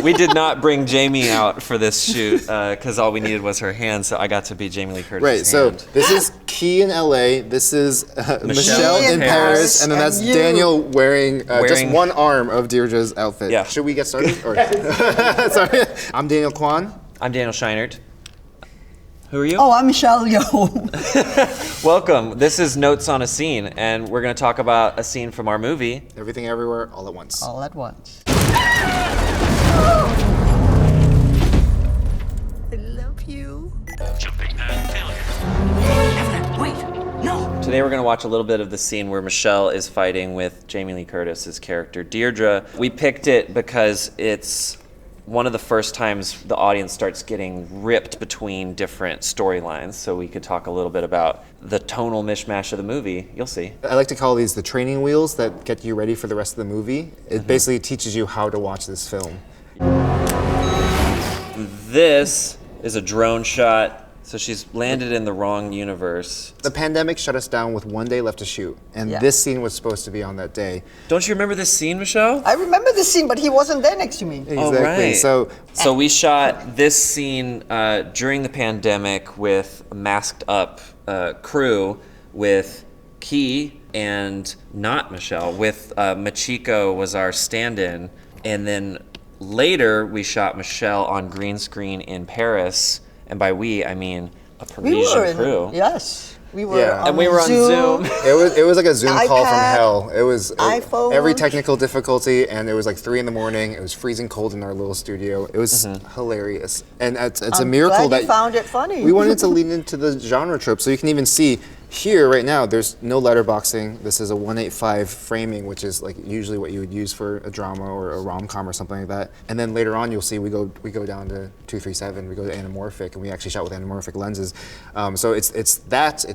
We did not bring Jamie out for this shoot because all we needed was her hand, so I got to be Jamie Lee Curtis. Right, so this is Key in LA, this is Michelle in Paris, and then that's Daniel wearing just one arm of Deirdre's outfit. Yeah. Should we get started? Or? Sorry. I'm Daniel Kwan. I'm Daniel Scheinert. Who are you? Oh, I'm Michelle Yeoh. Welcome. This is Notes on a Scene, and we're going to talk about a scene from our movie. Everything Everywhere, All at Once. All at once. I love you. Jumping pad failure. Evelyn, wait, no. Today we're going to watch a little bit of the scene where Michelle is fighting with Jamie Lee Curtis's character, Deirdre. We picked it because it's one of the first times the audience starts getting ripped between different storylines, so we could talk a little bit about the tonal mishmash of the movie. You'll see. I like to call these the training wheels that get you ready for the rest of the movie. It basically teaches you how to watch this film. This is a drone shot. So she's landed in the wrong universe. The pandemic shut us down with 1 day left to shoot, and this scene was supposed to be on that day. Don't you remember this scene, Michelle? I remember the scene, but he wasn't there next to me. Exactly. Oh, right. So we shot this scene during the pandemic with a masked up crew with Key and not Michelle, with Machiko was our stand-in. And then later we shot Michelle on green screen in Paris. And by we, I mean a Parisian crew. Yes, we were on and we were on Zoom. It was like a Zoom call from hell. It was iPhone. Every technical difficulty, and it was like 3 a.m. It was freezing cold in our little studio. It was hilarious, and it's a miracle glad that you found it funny. We wanted to lean into the genre trope, so you can even see here right now. There's no letterboxing. This is a 1:8:5 framing, which is like usually what you would use for a drama or a rom-com or something like that. And then later on, you'll see we go down to 2:3:7. We go to anamorphic, and we actually shot with anamorphic lenses. So it's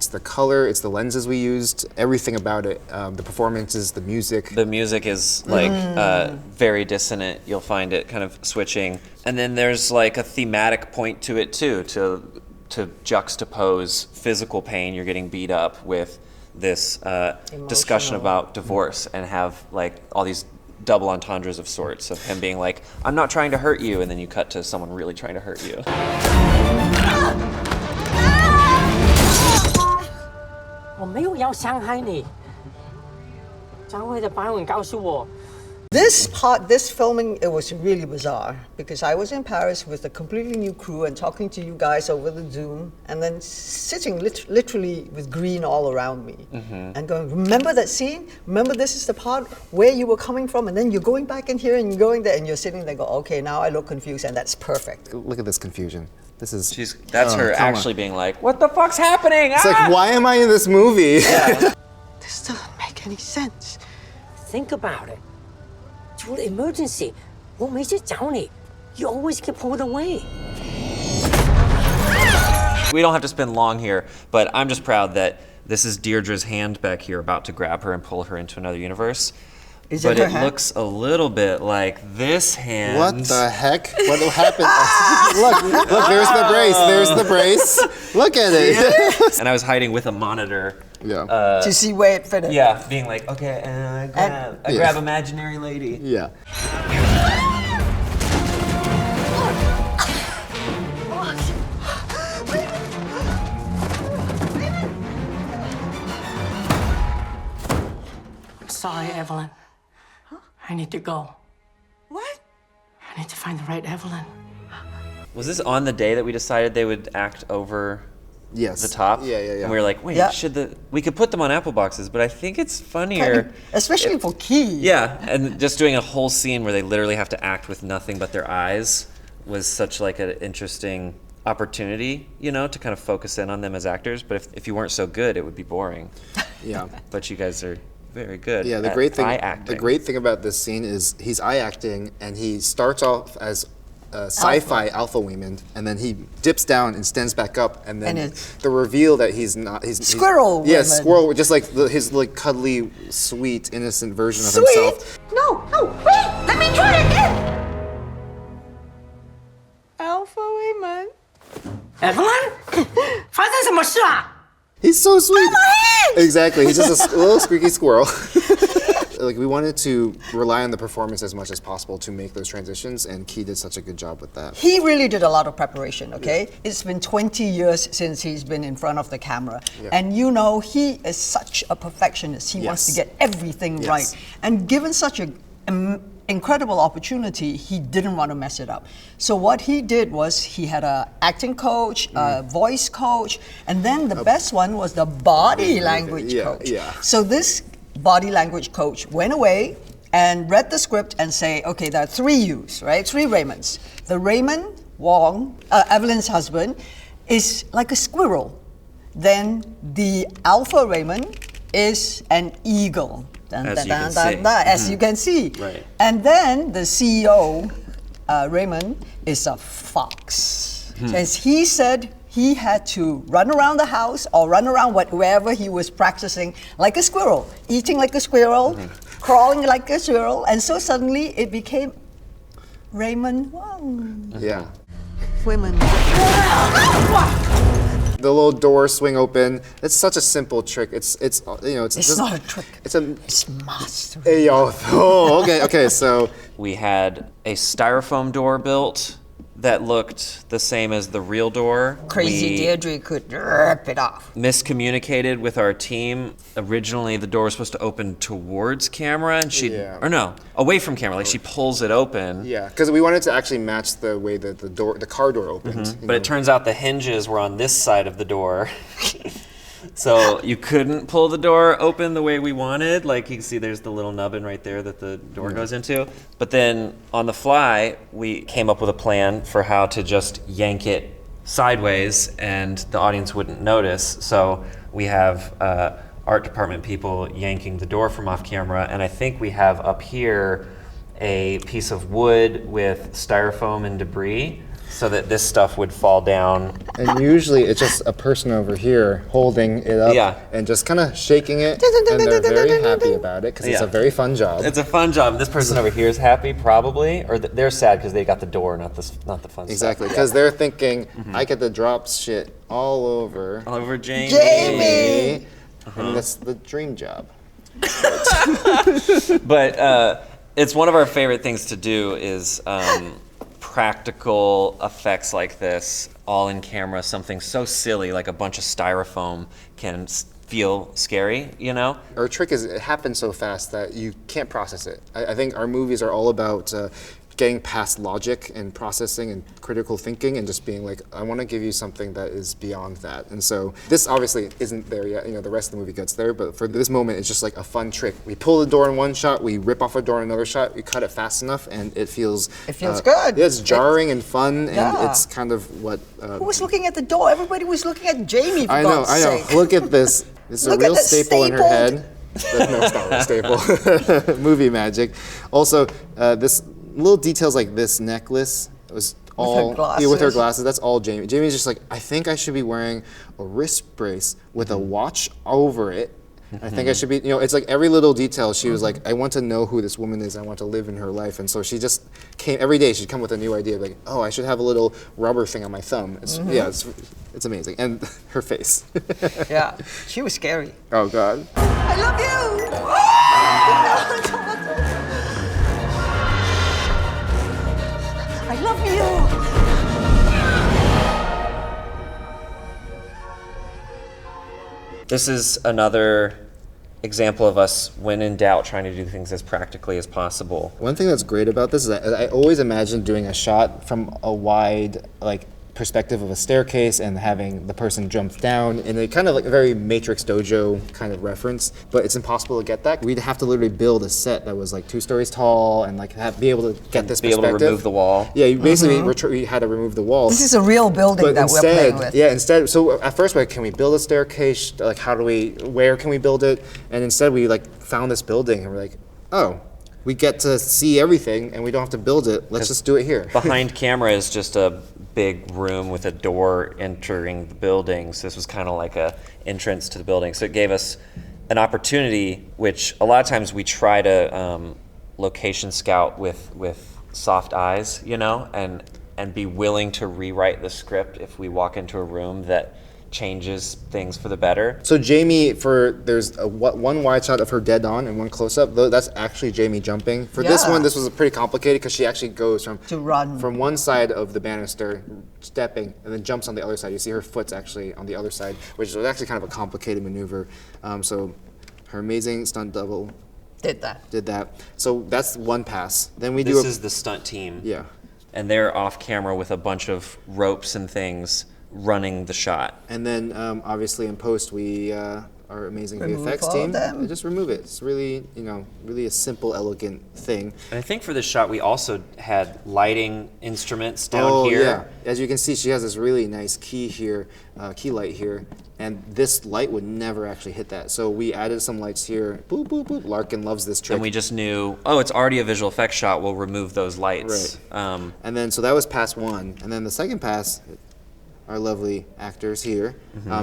the color, it's the lenses we used, everything about it. The performances, the music. The music is like very dissonant. You'll find it kind of switching. And then there's like a thematic point to it too, to juxtapose physical pain, you're getting beat up, with this discussion about divorce, and have like all these double entendres of sorts of him being like, I'm not trying to hurt you, and then you cut to someone really trying to hurt you. This filming, it was really bizarre because I was in Paris with a completely new crew and talking to you guys over the Zoom, and then sitting literally with green all around me and going, remember that scene? Remember this is the part where you were coming from, and then you're going back in here and you're going there, and you're sitting there, go, okay, now I look confused, and that's perfect. Look at this confusion. This is That's her actually being like, what the fuck's happening? It's like, why am I in this movie? Yeah. This doesn't make any sense. Think about it. Through the emergency, you always get pulled away. We don't have to spend long here, but I'm just proud that this is Deirdre's hand back here about to grab her and pull her into another universe. But it looks a little bit like this hand. What the heck? What happened? Look, there's the brace. There's the brace. Look at it. And I was hiding with a monitor. Yeah. To see where it fitted. Yeah, being like, okay, and I grab imaginary lady. Yeah. I'm sorry, Evelyn. I need to go. What? I need to find the right Evelyn. Was this on the day that we decided they would act over the top? Yeah. And we were like, wait, we could put them on Apple boxes, but I think it's funnier. Especially for Key. Yeah, and just doing a whole scene where they literally have to act with nothing but their eyes was such like an interesting opportunity, to kind of focus in on them as actors. But if you weren't so good, it would be boring. Yeah. But you guys are very good. Yeah, at eye acting. The great thing about this scene is he's eye acting, and he starts off as sci-fi alpha woman, and then he dips down and stands back up, and then the reveal that he's not, he's squirrel. Yeah, squirrel, just like his like cuddly, sweet, innocent version of himself. No, wait, let me try again. Alpha woman. Evelyn? 发生什么事啊? He's so sweet. My hand! Exactly. He's just a little squeaky squirrel. like we wanted to rely on the performance as much as possible to make those transitions, and Key did such a good job with that. He really did a lot of preparation, okay? It's been 20 years since he's been in front of the camera. Yeah. And you know, he is such a perfectionist. He wants to Yes. get everything Yes. right. And given such a incredible opportunity, he didn't want to mess it up. So what he did was he had a acting coach, a voice coach, and then the best one was the body language Yeah, coach. yeah. So this body language coach went away and read the script and say, okay, there are three yous, right? Three Raymonds. The Raymond Wong, Evelyn's husband, is like a squirrel. Then the Alpha Raymond is an eagle. Dun, As dun, you can dun, see. dun, dun, as you can see. Right. And then the CEO, Raymond, is a fox. As he said, he had to run around the house or run around wherever he was practicing like a squirrel, eating like a squirrel, crawling like a squirrel, and so suddenly it became Raymond Wong. Yeah. Women. The little doors swing open. It's such a simple trick. It's you know, it's It's just, not a trick. It's a It's master. hey, yo. Oh, okay. So We had a styrofoam door built that looked the same as the real door. Crazy We Deirdre could rip it off. miscommunicated with our team. Originally, the door was supposed to open towards camera, and or no, away from camera. Like she pulls it open. yeah, because we wanted to actually match the way that the car door opened. you But know. it turns out the hinges were on this side of the door. So you couldn't pull the door open the way we wanted. Like you can see there's the little nubbin right there that the door goes into. But then on the fly, we came up with a plan for how to just yank it sideways and the audience wouldn't notice. So we have art department people yanking the door from off camera. And I think we have up here a piece of wood with styrofoam and debris so that this stuff would fall down. And usually it's just a person over here holding it up Yeah. and just kind of shaking it, and they're very happy about it because it's Yeah. a very fun job. It's a fun job. This person over here is happy, probably, or they're sad because they got the door, not the fun Exactly, stuff. because they're thinking, I get to drop shit all over All over Jamie. Jamie! and that's the dream job. But it's one of our favorite things to do is practical effects like this, all in camera. Something so silly like a bunch of styrofoam can feel scary, you know? Our trick is it happens so fast that you can't process it. I think our movies are all about getting past logic and processing and critical thinking and just being like, I want to give you something that is beyond that. And so this obviously isn't there yet. You know, the rest of the movie gets there, but for this moment, it's just like a fun trick. We pull the door in one shot, we rip off a door in another shot, we cut it fast enough, and it feels good. Yeah, it's jarring and fun, and Yeah. it's kind of what. Who was looking at the door? Everybody was looking at Jamie, for I know, God's I know. sake. Look at this. This is Look a at real that staple in her stapled- head. No, it's not a staple. Movie magic. Also, this little details like this necklace was all with her glasses. glasses. That's all Jamie. Jamie's just like, I think I should be wearing a wrist brace with a watch over it. I think I should be, you know, it's like every little detail. She was like, I want to know who this woman is. I want to live in her life. And so she just came every day. She'd come with a new idea, like, oh, I should have a little rubber thing on my thumb. It's, yeah, it's amazing. And her face. Yeah, she was scary. Oh God. I love you! I love you! This is another example of us, when in doubt, trying to do things as practically as possible. One thing that's great about this is I always imagined doing a shot from a wide, like, perspective of a staircase and having the person jump down in a kind of like a very Matrix Dojo kind of reference, but it's impossible to get that. We'd have to literally build a set that was like 2 stories tall and like be able to get this Be able perspective. to remove the wall. Yeah, you basically we had to remove the wall. This is a real building But that we're playing with. instead, so at first we're like, can we build a staircase? Like, where can we build it? And instead we like found this building and we're like, oh, we get to see everything and we don't have to build it. Let's just do it here. Behind camera is just a big room with a door entering the building. So this was kind of like a entrance to the building. So it gave us an opportunity, which a lot of times we try to location scout with soft eyes, you know, and be willing to rewrite the script if we walk into a room that changes things for the better. So Jamie, there's one wide shot of her dead on and one close up. Though that's actually Jamie jumping. For this Yeah. one, this was pretty complicated because she actually goes To run. from one side of the banister, stepping, and then jumps on the other side. You see her foot's actually on the other side, which was actually kind of a complicated maneuver. So her amazing stunt double Did that. did that. So that's one pass. Then we This do is the stunt team. yeah. And they're off camera with a bunch of ropes and things running the shot. And then obviously in post we our amazing Remove VFX all of team them. just remove it. It's really really a simple, elegant thing. And I think for this shot, we also had lighting instruments down here. Yeah, as you can see, she has this really nice key here, key light here, and this light would never actually hit that. So we added some lights here. Boop boop boop. Larkin loves this trick. And we just knew, oh, it's already a visual effects shot. We'll remove those lights. And then so that was pass one, and then the second pass. Our lovely actors here,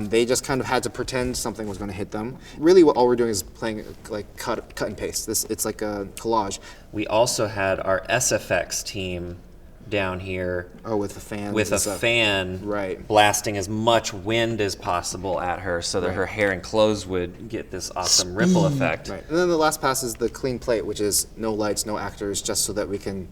they just kind of had to pretend something was going to hit them. Really, all we're doing is playing like cut and paste. It's like a collage. We also had our SFX team down here Oh, with the fan. with a and stuff. fan Right. blasting as much wind as possible at her so that her hair and clothes would get this awesome ripple effect. Right. And then the last pass is the clean plate, which is no lights, no actors, just so that we can,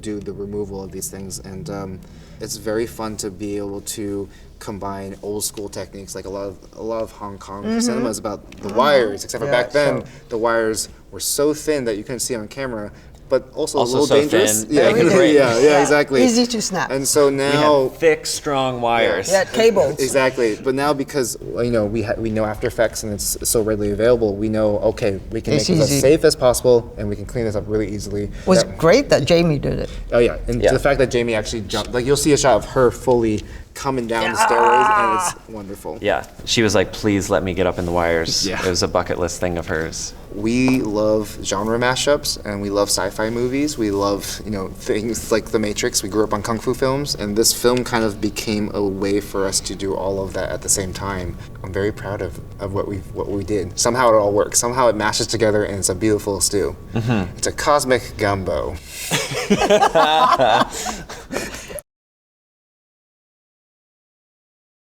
do the removal of these things. And it's very fun to be able to combine old school techniques, like a lot of Hong Kong cinema is about the wires, except for Yeah, back then, so- the wires were so thin that you couldn't see on camera, but also a Also little so dangerous. thin, Yeah, they could break. yeah, exactly. Easy to snap. And so We now had thick, strong wires. Yeah, cables. Exactly, but now because we know After Effects and it's so readily available, we know we can It's make this as easy. safe as possible and we can clean this up really easily. It was That- great that Jamie did it. oh yeah, and Yeah. the fact that Jamie actually jumped, like you'll see a shot of her fully coming down the stairways, and it's wonderful. Yeah, she was like, please let me get up in the wires. Yeah. It was a bucket list thing of hers. We love genre mashups and we love sci-fi movies. We love things like The Matrix. We grew up on kung fu films, and this film kind of became a way for us to do all of that at the same time. I'm very proud of what we did. Somehow it all works. Somehow it mashes together, and it's a beautiful stew. It's a cosmic gumbo.